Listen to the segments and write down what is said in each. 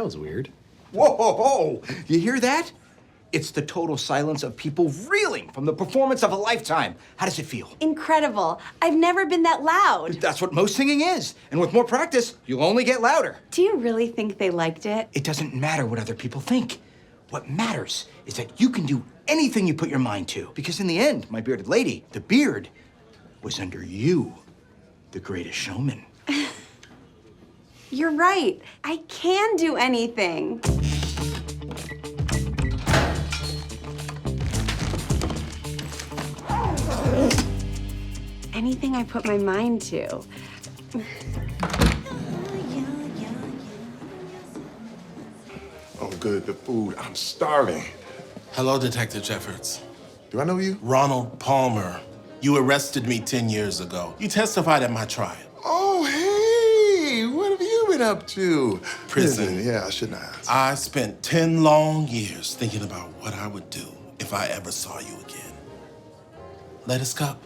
was weird. Whoa, whoa, whoa! You hear that? It's the total silence of people reeling from the performance of a lifetime. How does it feel? Incredible. I've never been that loud. That's what most singing is. And with more practice, you'll only get louder. Do you really think they liked it? It doesn't matter what other people think. What matters is that you can do anything you put your mind to. Because in the end, my bearded lady, the beard was under you, the greatest showman. You're right. I can do anything. Anything I put my mind to. Oh, good, the food. I'm starving. Hello, Detective Jeffords. Do I know you? Ronald Palmer. You arrested me 10 years ago. You testified at my trial. Oh, hey, what have you been up to? Prison. Yeah, I shouldn't have asked. I spent 10 long years thinking about what I would do if I ever saw you again. Lettuce cup?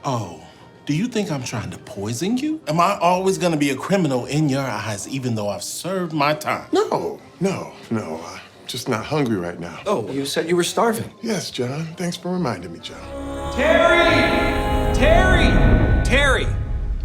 Oh, do you think I'm trying to poison you? Am I always gonna be a criminal in your eyes even though I've served my time? No. I'm just not hungry right now. Oh, you said you were starving. Yes, John. Thanks for reminding me, John. Terry!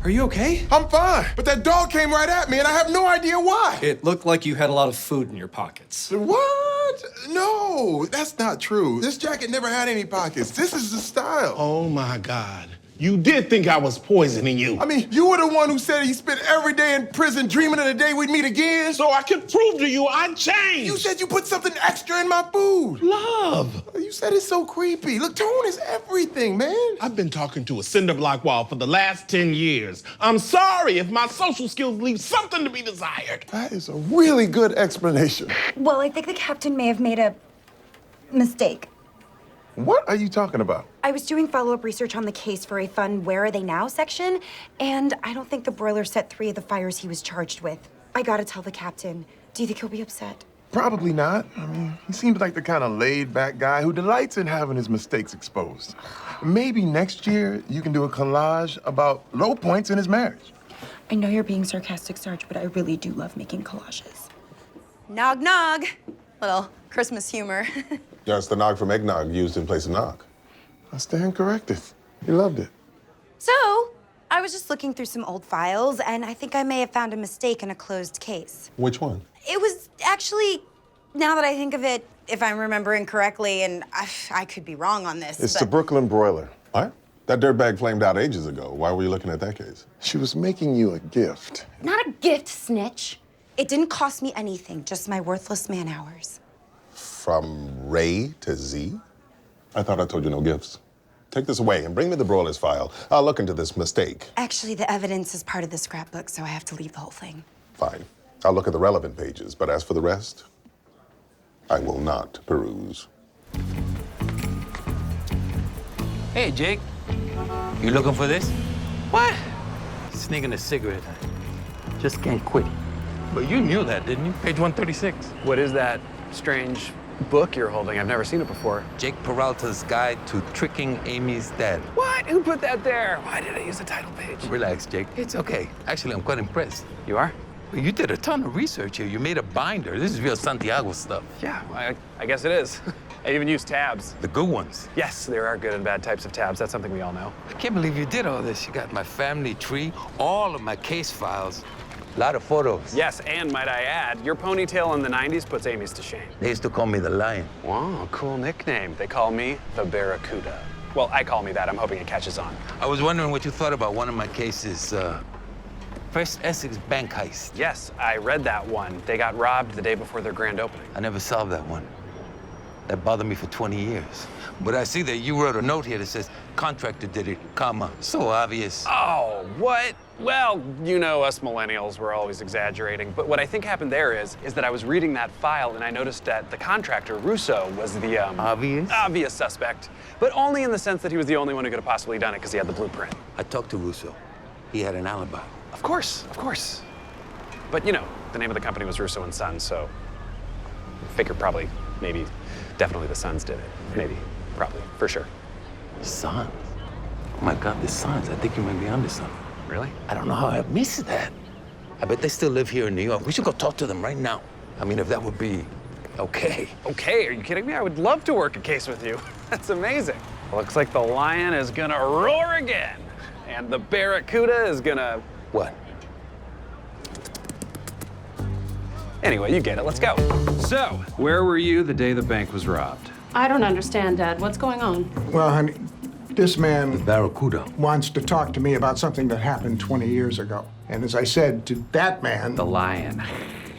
Are you okay? I'm fine, but that dog came right at me and I have no idea why. It looked like you had a lot of food in your pockets. What? No, that's not true. This jacket never had any pockets. This is the style. Oh my God. You did think I was poisoning you. I mean, you were the one who said he spent every day in prison dreaming of the day we'd meet again. So I could prove to you I changed. You said you put something extra in my food. Love. You said it's so creepy. Look, tone is everything, man. I've been talking to a cinder block wall for the last 10 years. I'm sorry if my social skills leave something to be desired. That is a really good explanation. Well, I think the captain may have made a mistake. What are you talking about? I was doing follow-up research on the case for a fun Where Are They Now section, and I don't think the broiler set 3 of the fires he was charged with. I gotta tell the captain. Do you think he'll be upset? Probably not. I mean, he seems like the kind of laid-back guy who delights in having his mistakes exposed. Maybe next year you can do a collage about low points in his marriage. I know you're being sarcastic, Sarge, but I really do love making collages. Nog nog. Little Christmas humor. Yeah, it's the nog from eggnog used in place of nog. I stand corrected. He loved it. So, I was just looking through some old files, and I think I may have found a mistake in a closed case. Which one? It was actually, now that I think of it, if I'm remembering correctly, and I could be wrong on this, It's but... the Brooklyn broiler. What? That dirtbag flamed out ages ago. Why were you looking at that case? She was making you a gift. Not a gift, snitch. It didn't cost me anything, just my worthless man-hours. From Ray to Z? I thought I told you no gifts. Take this away and bring me the broiler's file. I'll look into this mistake. Actually, the evidence is part of the scrapbook, so I have to leave the whole thing. Fine. I'll look at the relevant pages, but as for the rest, I will not peruse. Hey, Jake. You looking for this? What? Sneaking a cigarette. Just can't quit. But you knew that, didn't you? Page 136. What is that strange book you're holding? I've never seen it before. Jake Peralta's Guide to Tricking Amy's Dad. What? Who put that there? Why did I use the title page? Relax, Jake. It's okay. Actually, I'm quite impressed. You are? Well, you did a ton of research here. You made a binder. This is real Santiago stuff. Yeah, I guess it is. I even used tabs. The good ones. Yes, there are good and bad types of tabs. That's something we all know. I can't believe you did all this. You got my family tree, all of my case files, a lot of photos. Yes, and might I add, your ponytail in the 90s puts Amy's to shame. They used to call me the Lion. Wow, cool nickname. They call me the Barracuda. Well, I call me that. I'm hoping it catches on. I was wondering what you thought about one of my cases, First Essex Bank Heist. Yes, I read that one. They got robbed the day before their grand opening. I never solved that one. That bothered me for 20 years. But I see that you wrote a note here that says, contractor did it, comma. So obvious. Oh, what? Well, you know, us millennials, we're always exaggerating. But what I think happened there is that I was reading that file and I noticed that the contractor, Russo, was the, obvious suspect. But only in the sense that he was the only one who could have possibly done it because he had the blueprint. I talked to Russo. He had an alibi. Of course, of course. But, you know, the name of the company was Russo and Sons, so I figure probably, maybe, definitely the Sons did it. Maybe, probably, for sure. Sons? Oh my God, the Sons. I think you might be onto something. Really? I don't know how I missed that. I bet they still live here in New York. We should go talk to them right now. I mean, if that would be okay. Okay, are you kidding me? I would love to work a case with you. That's amazing. Looks like the lion is gonna roar again. And the barracuda is gonna... What? Anyway, you get it. Let's go. So, where were you the day the bank was robbed? I don't understand, Dad. What's going on? Well, honey, this man Barracuda. wants to talk to me about something that happened 20 years ago. And as I said to that man, The lion.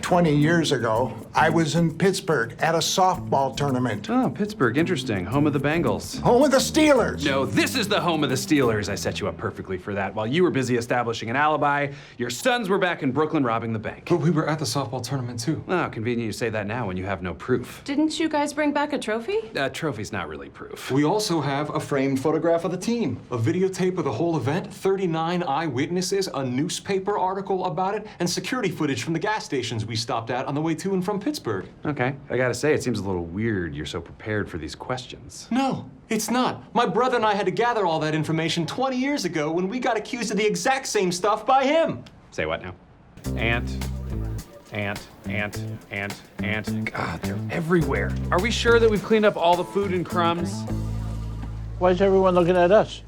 20 years ago, I was in Pittsburgh at a softball tournament. Oh, Pittsburgh, interesting. Home of the Bengals. Home of the Steelers. No, this is the home of the Steelers. I set you up perfectly for that. While you were busy establishing an alibi, your sons were back in Brooklyn robbing the bank. But we were at the softball tournament, too. Oh, convenient you say that now when you have no proof. Didn't you guys bring back a trophy? Trophy's not really proof. We also have a framed photograph of the team, a videotape of the whole event, 39 eyewitnesses, a newspaper article about it, and security footage from the gas stations we stopped at on the way to and from Pittsburgh. Okay, I gotta say, it seems a little weird you're so prepared for these questions. No, it's not. My brother and I had to gather all that information 20 years ago when we got accused of the exact same stuff by him. Say what now? Ant. God, they're everywhere. Are we sure that we've cleaned up all the food and crumbs? Why is everyone looking at us?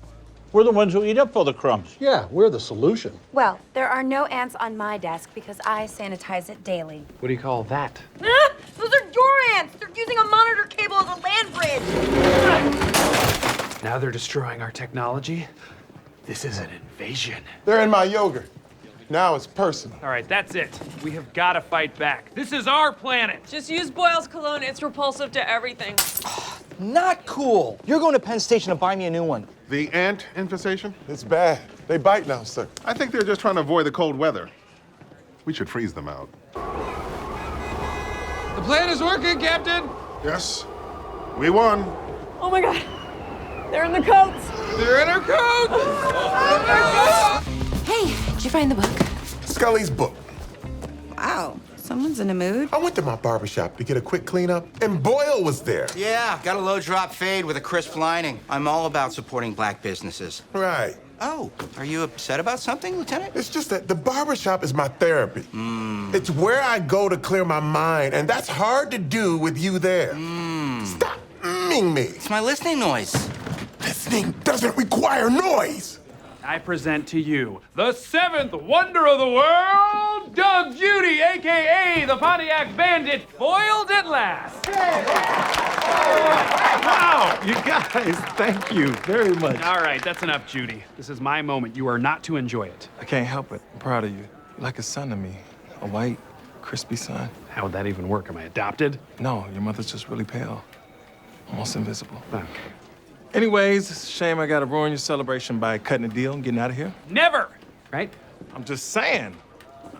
We're the ones who eat up all the crumbs. Yeah, we're the solution. Well, there are no ants on my desk because I sanitize it daily. What do you call that? Ah, those are your ants! They're using a monitor cable as a land bridge! Now they're destroying our technology? This is an invasion. They're in my yogurt. Now it's personal. All right, that's it. We have got to fight back. This is our planet. Just use Boyle's cologne. It's repulsive to everything. Not cool. You're going to Penn Station to buy me a new one. The ant infestation? It's bad. They bite now, sir. I think they're just trying to avoid the cold weather. We should freeze them out. The plan is working, Captain. Yes, we won. Oh my God. They're in the coats. They're in our coats. Hey, did you find the book? Scully's book. Wow, someone's in a mood. I went to my barbershop to get a quick cleanup, and Boyle was there. Yeah, got a low-drop fade with a crisp lining. I'm all about supporting black businesses. Right. Oh, are you upset about something, Lieutenant? It's just that the barbershop is my therapy. It's where I go to clear my mind, and that's hard to do with you there. Stop me. It's my listening noise. Listening doesn't require noise. I present to you the seventh wonder of the world, Doug Judy, a.k.a. the Pontiac Bandit, foiled at last. Wow, you guys, thank you very much. All right, that's enough, Judy. This is my moment. You are not to enjoy it. I can't help it. I'm proud of you. You're like a son to me. A white, crispy son. How would that even work? Am I adopted? No, your mother's just really pale. Almost invisible. Okay. Anyways, it's a shame I gotta ruin your celebration by cutting a deal and getting out of here. Never, right? I'm just saying.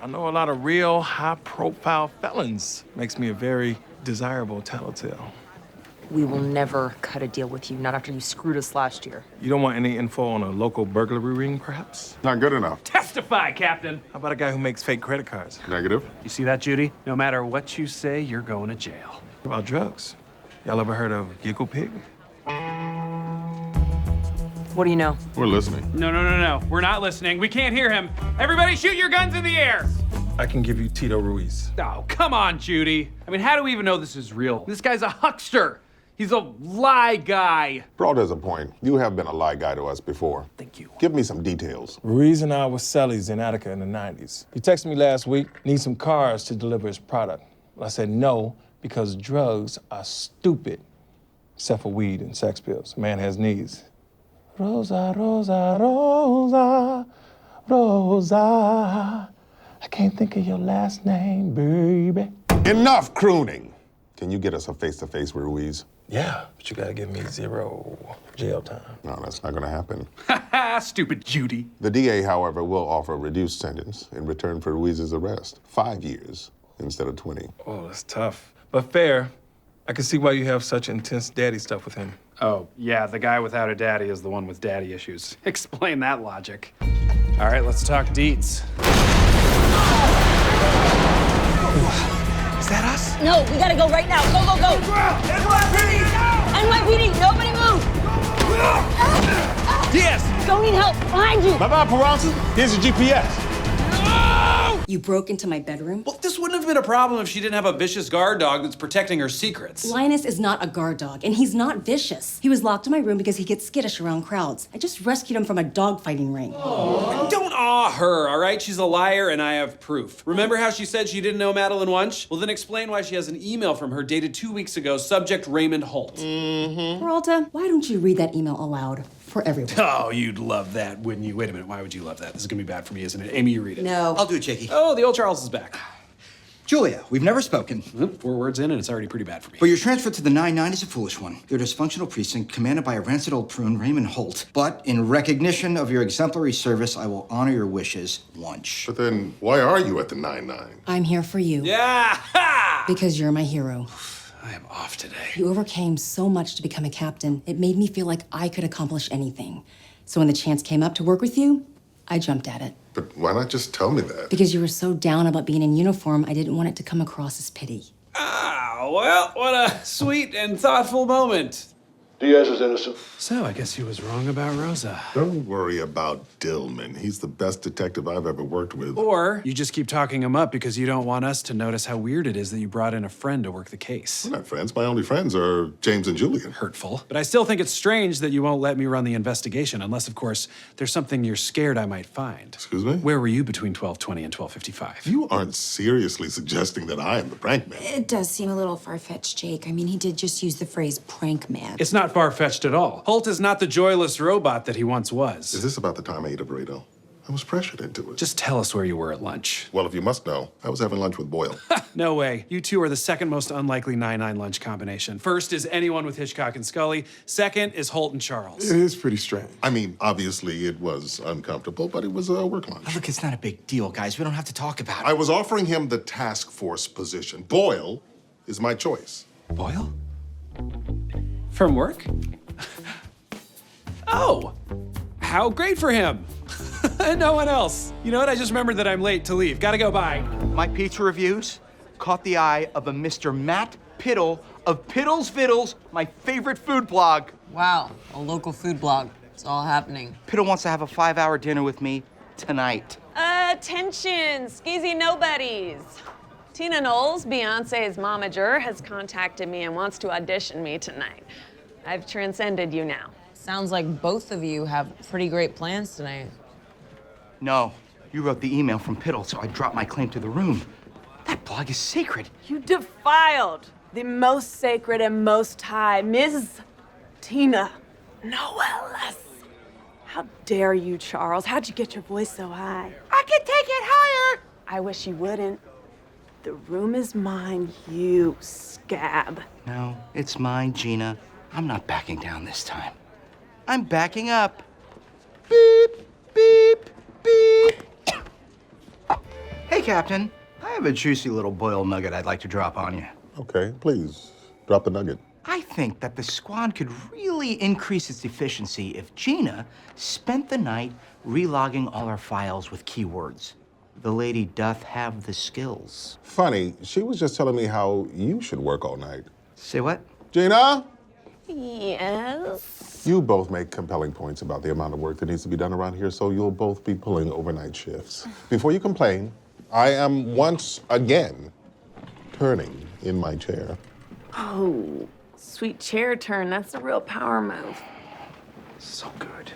I know a lot of real high-profile felons. Makes me a very desirable tattletale. We will never cut a deal with you, not after you screwed us last year. You don't want any info on a local burglary ring, perhaps? Not good enough. Testify, Captain. How about a guy who makes fake credit cards? Negative. You see that, Judy? No matter what you say, you're going to jail. What about drugs? Y'all ever heard of Giggle Pig? What do you know? We're listening. No. We're not listening. We can't hear him. Everybody shoot your guns in the air. I can give you Tito Ruiz. Oh, come on, Judy. I mean, how do we even know this is real? This guy's a huckster. He's a lie guy. Braugher has a point. You have been a lie guy to us before. Thank you. Give me some details. Ruiz and I were cellies in Attica in the 90s. He texted me last week, need some cars to deliver his product. Well, I said no, because drugs are stupid, except for weed and sex pills. Man has needs. Rosa, Rosa, Rosa, Rosa. I can't think of your last name, baby. Enough crooning. Can you get us a face-to-face with Ruiz? Yeah, but you gotta give me 0 jail time. No, that's not gonna happen. Stupid Judy. The DA, however, will offer a reduced sentence in return for Ruiz's arrest. 5 years instead of 20. Oh, that's tough. But fair. I can see why you have such intense daddy stuff with him. Oh, yeah, the guy without a daddy is the one with daddy issues. Explain that logic. All right, let's talk deets. Is that us? No, we gotta go right now. Go, go, go. NYPD! NYPD, nobody move. Yes! Don't need help. Behind you. Bye-bye, Peralta. Here's your GPS. You broke into my bedroom? Well, this wouldn't have been a problem if she didn't have a vicious guard dog that's protecting her secrets. Linus is not a guard dog, and he's not vicious. He was locked in my room because he gets skittish around crowds. I just rescued him from a dogfighting ring. Don't awe her, all right? She's a liar, and I have proof. Remember how she said she didn't know Madeline Wunsch? Well, then explain why she has an email from her dated 2 weeks ago, subject Raymond Holt. Peralta, why don't you read that email aloud for everyone? Oh, you'd love that, wouldn't you? Wait a minute, why would you love that? This is gonna be bad for me, isn't it? Amy, you read it. No. I'll do it, Jakey. Oh, the old Charles is back. Julia, we've never spoken. 4 words in, and it's already pretty bad for me. But your transfer to the 9-9 is a foolish one. Your dysfunctional precinct, commanded by a rancid old prune, Raymond Holt. But in recognition of your exemplary service, I will honor your wishes, Wunsch. But then, why are you at the 9-9? I'm here for you. Yeah! Ha! Because you're my hero. I am off today. You overcame so much to become a captain. It made me feel like I could accomplish anything. So when the chance came up to work with you, I jumped at it. But why not just tell me that? Because you were so down about being in uniform, I didn't want it to come across as pity. Ah, well, what a sweet and thoughtful moment. Diaz is innocent. So, I guess he was wrong about Rosa. Don't worry about Dillman. He's the best detective I've ever worked with. Or you just keep talking him up because you don't want us to notice how weird it is that you brought in a friend to work the case. We're not friends. My only friends are James and Julian. Hurtful. But I still think it's strange that you won't let me run the investigation, unless, of course, there's something you're scared I might find. Excuse me? Where were you between 12:20 and 12:55? You aren't seriously suggesting that I am the prank man. It does seem a little far-fetched, Jake. I mean, he did just use the phrase prank man. It's not far-fetched at all. Holt is not the joyless robot that he once was. Is this about the time I ate a burrito? I was pressured into it. Just tell us where you were at lunch. Well, if you must know, I was having lunch with Boyle. No way. You two are the second most unlikely 9-9 lunch combination. First is anyone with Hitchcock and Scully. Second is Holt and Charles. It is pretty strange. I mean, obviously it was uncomfortable, but it was a work lunch. Look, it's not a big deal, guys. We don't have to talk about it. I was offering him the task force position. Boyle is my choice. Boyle? From work? Oh, how great for him. And no one else. You know what? I just remembered that I'm late to leave. Gotta go, bye. My pizza reviews caught the eye of a Mr. Matt Piddle of Piddles Viddles, my favorite food blog. Wow, a local food blog. It's all happening. Piddle wants to have a 5-hour dinner with me tonight. Attention, skeezy nobodies. Tina Knowles, Beyonce's momager, has contacted me and wants to audition me tonight. I've transcended you now. Sounds like both of you have pretty great plans tonight. No, you wrote the email from Piddle, so I dropped my claim to the room. That blog is sacred. You defiled the most sacred and most high, Ms. Tina Knowles. How dare you, Charles? How'd you get your voice so high? I can take it higher. I wish you wouldn't. The room is mine, you scab. No, it's mine, Gina. I'm not backing down this time. I'm backing up. Beep, beep, beep. Hey, Captain. I have a juicy little Boyle nugget I'd like to drop on you. Okay, please, drop the nugget. I think that the squad could really increase its efficiency if Gina spent the night relogging all our files with keywords. The lady doth have the skills. Funny, she was just telling me how you should work all night. Say what? Gina? Yes? You both make compelling points about the amount of work that needs to be done around here, so you'll both be pulling overnight shifts. Before you complain, I am once again turning in my chair. Oh, sweet chair turn. That's a real power move. So good.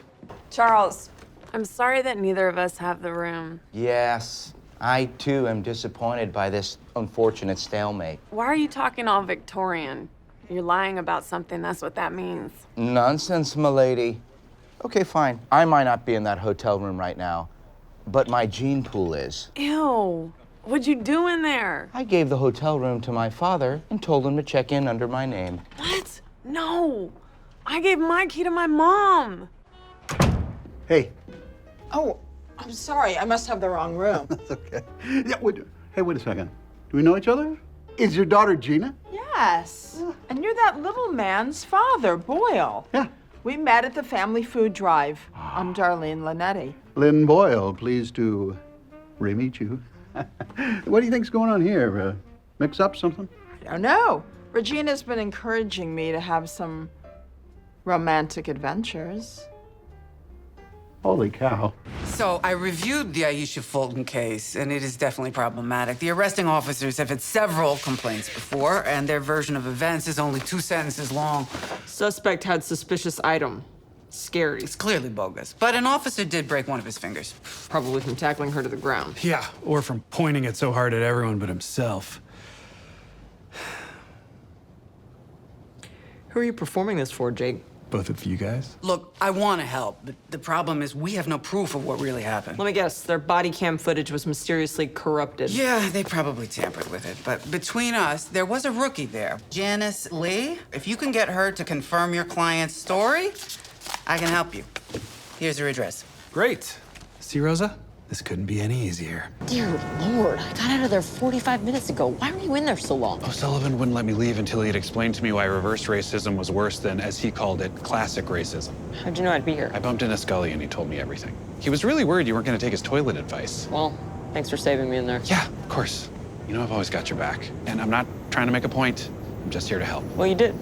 Charles, I'm sorry that neither of us have the room. Yes, I too am disappointed by this unfortunate stalemate. Why are you talking all Victorian? You're lying about something, that's what that means. Nonsense, m'lady. Okay, fine. I might not be in that hotel room right now, but my gene pool is. Ew, what'd you do in there? I gave the hotel room to my father and told him to check in under my name. What? No, I gave my key to my mom. Hey. Oh, I'm sorry. I must have the wrong room. That's okay. Yeah, hey, wait a second. Do we know each other? Is your daughter Gina? Yes. And you're that little man's father, Boyle. Yeah. We met at the family food drive. I'm Darlene Linetti. Lynn Boyle, pleased to re-meet you. What do you think's going on here? Mix up something? I don't know. Regina's been encouraging me to have some romantic adventures. Holy cow. So I reviewed the Aisha Fulton case, and it is definitely problematic. The arresting officers have had several complaints before, and their version of events is only 2 sentences long. Suspect had suspicious item. Scary. It's clearly bogus. But an officer did break one of his fingers. Probably from tackling her to the ground. Yeah, or from pointing it so hard at everyone but himself. Who are you performing this for, Jake? Both of you guys? Look, I want to help, but the problem is we have no proof of what really happened. Let me guess, their body cam footage was mysteriously corrupted. Yeah, they probably tampered with it. But between us, there was a rookie there, Janice Lee. If you can get her to confirm your client's story, I can help you. Here's her address. Great. See, Rosa? This couldn't be any easier. Dear Lord, I got out of there 45 minutes ago. Why were you in there so long? O'Sullivan wouldn't let me leave until he had explained to me why reverse racism was worse than, as he called it, classic racism. How'd you know I'd be here? I bumped into Scully and he told me everything. He was really worried you weren't going to take his toilet advice. Well, thanks for saving me in there. Yeah, of course. You know I've always got your back. And I'm not trying to make a point. I'm just here to help. Well, you did,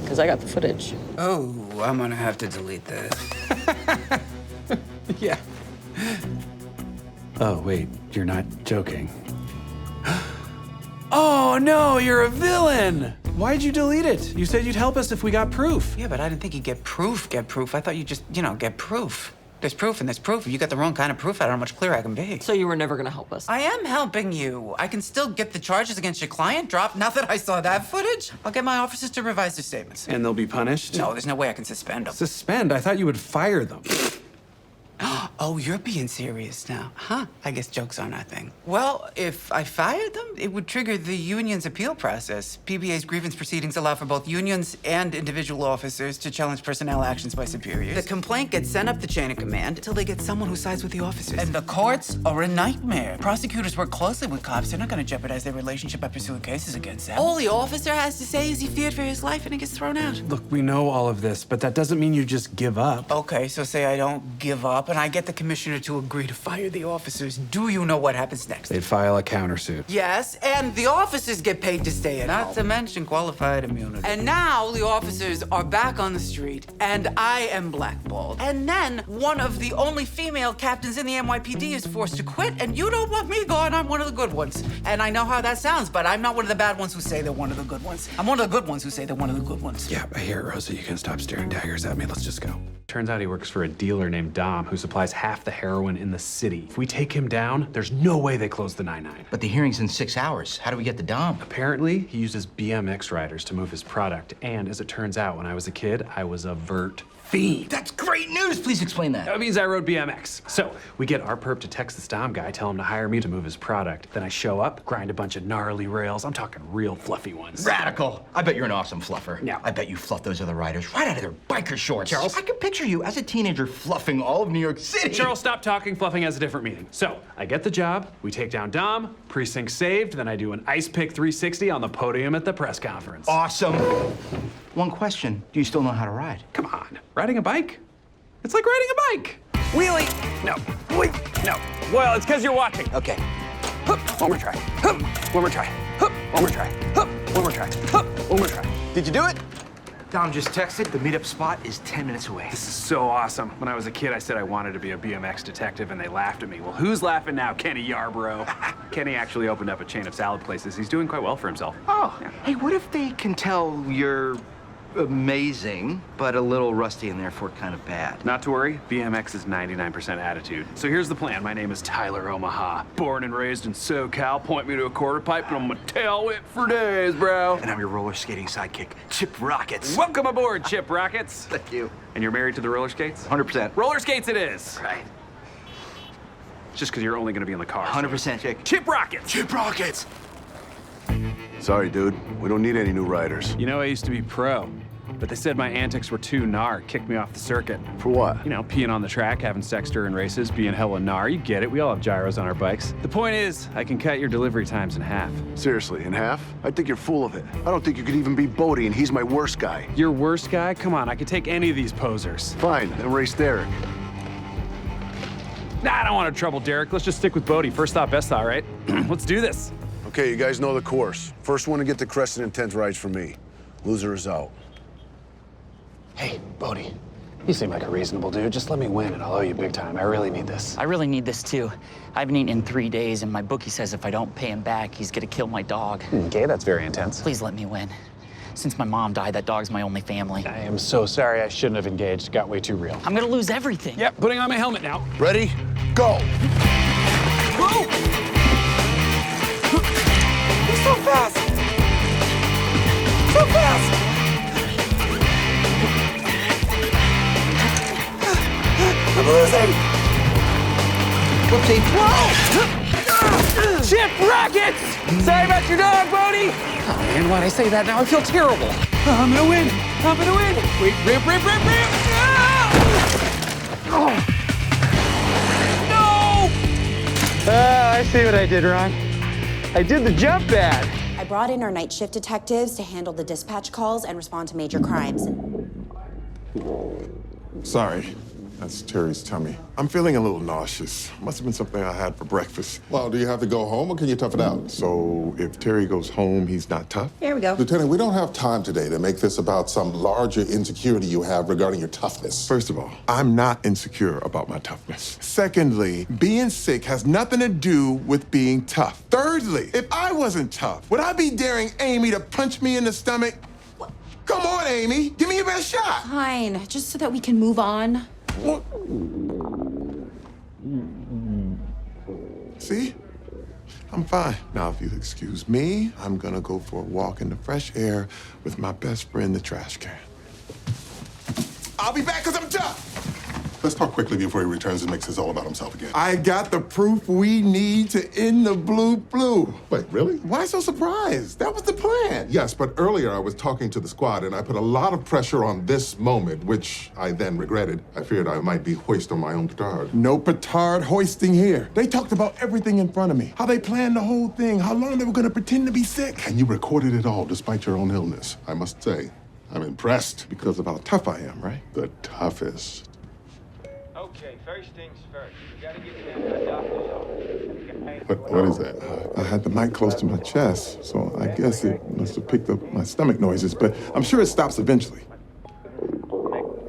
because I got the footage. Oh, I'm gonna have to delete this. Yeah. Oh, wait, you're not joking. Oh, no, you're a villain! Why'd you delete it? You said you'd help us if we got proof. Yeah, but I didn't think you'd get proof. I thought you'd just, get proof. There's proof and there's proof. If you got the wrong kind of proof, I don't know how much clearer I can be. So you were never gonna help us? I am helping you. I can still get the charges against your client dropped. Now that I saw that footage, I'll get my officers to revise their statements. And they'll be punished? No, there's no way I can suspend them. Suspend? I thought you would fire them. Oh, you're being serious now. Huh? I guess jokes aren't our thing. Well, if I fired them, it would trigger the union's appeal process. PBA's grievance proceedings allow for both unions and individual officers to challenge personnel actions by superiors. The complaint gets sent up the chain of command until they get someone who sides with the officers. And the courts are a nightmare. Prosecutors work closely with cops. They're not going to jeopardize their relationship by pursuing cases against them. All the officer has to say is he feared for his life and he gets thrown out. Look, we know all of this, but that doesn't mean you just give up. Okay, so say I don't give up and I get the commissioner to agree to fire the officers. Do you know what happens next? They'd file a countersuit. Yes, and the officers get paid to stay at home. Not to mention qualified immunity. And now the officers are back on the street, and I am blackballed. And then one of the only female captains in the NYPD is forced to quit, and you don't want me gone. I'm one of the good ones. And I know how that sounds, but I'm not one of the bad ones who say they're one of the good ones. I'm one of the good ones who say they're one of the good ones. Yeah, I hear it, Rosa. You can stop staring daggers at me. Let's just go. Turns out he works for a dealer named Dom who supplies half the heroin in the city. If we take him down, there's no way they close the 9-9. But the hearing's in 6 hours. How do we get the Dom? Apparently, he uses BMX riders to move his product. And as it turns out, when I was a kid, I was a vert fiend. That's great news. Please explain that. That means I rode BMX. So we get our perp to text this Dom guy, tell him to hire me to move his product. Then I show up, grind a bunch of gnarly rails. I'm talking real fluffy ones. Radical. I bet you're an awesome fluffer. Yeah. I bet you fluff those other riders right out of their biker shorts. Charles? I can picture you as a teenager fluffing all of New York City. Charles, stop talking. Fluffing has a different meaning. So I get the job, we take down Dom, precinct saved, then I do an ice pick 360 on the podium at the press conference. Awesome. One question. Do you still know how to ride? Come on. Riding a bike? It's like riding a bike. Wheelie. No. Wheelie. No. Well, it's because you're watching. Okay. Hup. One more try. Hup. One more try. Hup. One more try. Hup. One more try. Hup. One more try. Did you do it? Dom just texted. The meetup spot is 10 minutes away. This is so awesome. When I was a kid, I said I wanted to be a BMX detective, and they laughed at me. Well, who's laughing now? Kenny Yarborough. Kenny actually opened up a chain of salad places. He's doing quite well for himself. Oh. Yeah. Hey, what if they can tell you're amazing, but a little rusty and therefore kind of bad? Not to worry, BMX is 99% attitude. So here's the plan. My name is Tyler Omaha. Born and raised in SoCal. Point me to a quarter pipe and I'm gonna tail whip for days, bro. And I'm your roller skating sidekick, Chip Rockets. Welcome aboard, Chip Rockets. Thank you. And you're married to the roller skates? 100%. Roller skates it is. Right. Just because you're only gonna be in the car. 100%, Jake. Chip Rockets. Chip Rockets. Sorry, dude. We don't need any new riders. You know, I used to be pro, but they said my antics were too gnar, kicked me off the circuit. For what? You know, peeing on the track, having sex during races, being hella gnar. You get it, we all have gyros on our bikes. The point is, I can cut your delivery times in half. Seriously, in half? I think you're full of it. I don't think you could even beat Bodie, and he's my worst guy. Your worst guy? Come on, I could take any of these posers. Fine, then race Derek. Nah, I don't want to trouble Derek. Let's just stick with Bodie. First thought, best thought, right? Let's do this. Okay, you guys know the course. First one to get the Crescent and 10th rides for me. Loser is out. Hey, Bodie. You seem like a reasonable dude. Just let me win and I'll owe you big time. I really need this. I really need this too. I haven't eaten in 3 days, and my bookie says if I don't pay him back, he's gonna kill my dog. Okay, that's very intense. Please let me win. Since my mom died, that dog's my only family. I am so sorry. I shouldn't have engaged. It got way too real. I'm gonna lose everything. Yep, putting on my helmet now. Ready? Go! Whoa! He's so fast! So fast! I'm losing! Whoopsie. Whoa! Chip rockets! Sorry about your dog, Bodie! Oh man, why'd I say that now? I feel terrible. I'm gonna win! I'm gonna win! Wait, ramp! Ah! Oh! No! I see what I did wrong. I did the jump bad. I brought in our night shift detectives to handle the dispatch calls and respond to major crimes. Sorry. That's Terry's tummy. I'm feeling a little nauseous. Must have been something I had for breakfast. Well, do you have to go home or can you tough it out? So if Terry goes home, he's not tough? Here we go. Lieutenant, we don't have time today to make this about some larger insecurity you have regarding your toughness. First of all, I'm not insecure about my toughness. Secondly, being sick has nothing to do with being tough. Thirdly, if I wasn't tough, would I be daring Amy to punch me in the stomach? Come on, Amy. Give me your best shot. Fine, just so that we can move on. See? I'm fine. Now, if you'll excuse me, I'm gonna go for a walk in the fresh air with my best friend, the trash can. I'll be back because I'm tough. Let's talk quickly before he returns and makes this all about himself again. I got the proof we need to end the blue. Wait, really? Why so surprised? That was the plan. Yes, but earlier I was talking to the squad and I put a lot of pressure on this moment, which I then regretted. I feared I might be hoisting my own petard. No petard hoisting here. They talked about everything in front of me. How they planned the whole thing, how long they were gonna pretend to be sick. And you recorded it all despite your own illness. I must say, I'm impressed. Because of how tough I am, right? The toughest. Okay, first things first. You gotta get to that doctor's office. What is that? I had the mic close to my chest, so I guess it must have picked up my stomach noises, but I'm sure it stops eventually.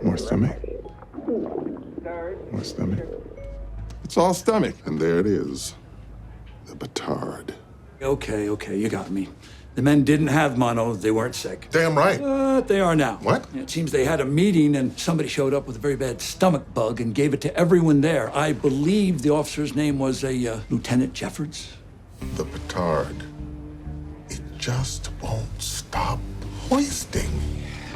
More stomach. More stomach. It's all stomach. And there it is. The petard. Okay, you got me. The men didn't have mono, they weren't sick. Damn right. They are now. What? It seems they had a meeting and somebody showed up with a very bad stomach bug and gave it to everyone there. I believe the officer's name was Lieutenant Jeffords. The petard. It just won't stop hoisting.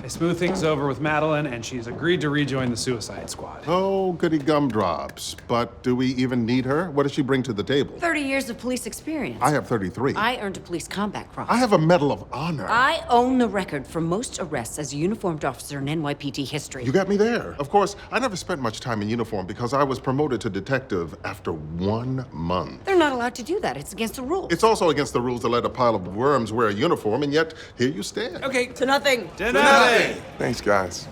I smooth things over with Madeline, and she's agreed to rejoin the Suicide Squad. Oh, goody gumdrops. But do we even need her? What does she bring to the table? 30 years of police experience. I have 33. I earned a police combat cross. I have a Medal of Honor. I own the record for most arrests as a uniformed officer in NYPD history. You got me there. Of course, I never spent much time in uniform because I was promoted to detective after 1 month. They're not allowed to do that. It's against the rules. It's also against the rules to let a pile of worms wear a uniform, and yet here you stand. Okay, to nothing. To nothing. Thanks, guys.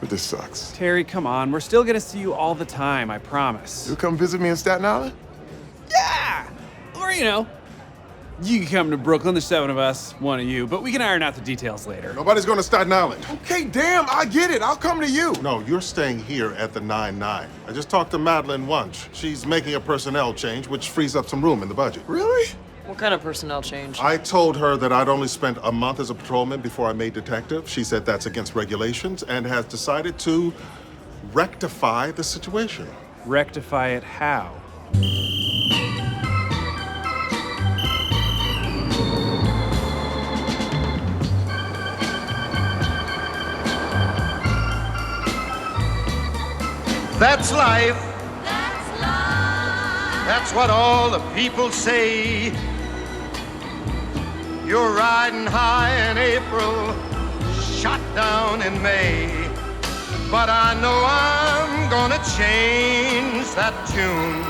But this sucks. Terry, come on. We're still gonna see you all the time, I promise. You'll come visit me in Staten Island? Yeah! Or, you can come to Brooklyn. There's 7 of us, 1 of you, but we can iron out the details later. Nobody's going to Staten Island. Okay, damn, I get it. I'll come to you. No, you're staying here at the 9-9. I just talked to Madeline once. She's making a personnel change, which frees up some room in the budget. Really? What kind of personnel change? I told her that I'd only spent a month as a patrolman before I made detective. She said that's against regulations and has decided to rectify the situation. Rectify it how? That's life. That's life. That's what all the people say. You're riding high in April, shot down in May. But I know I'm gonna change that tune.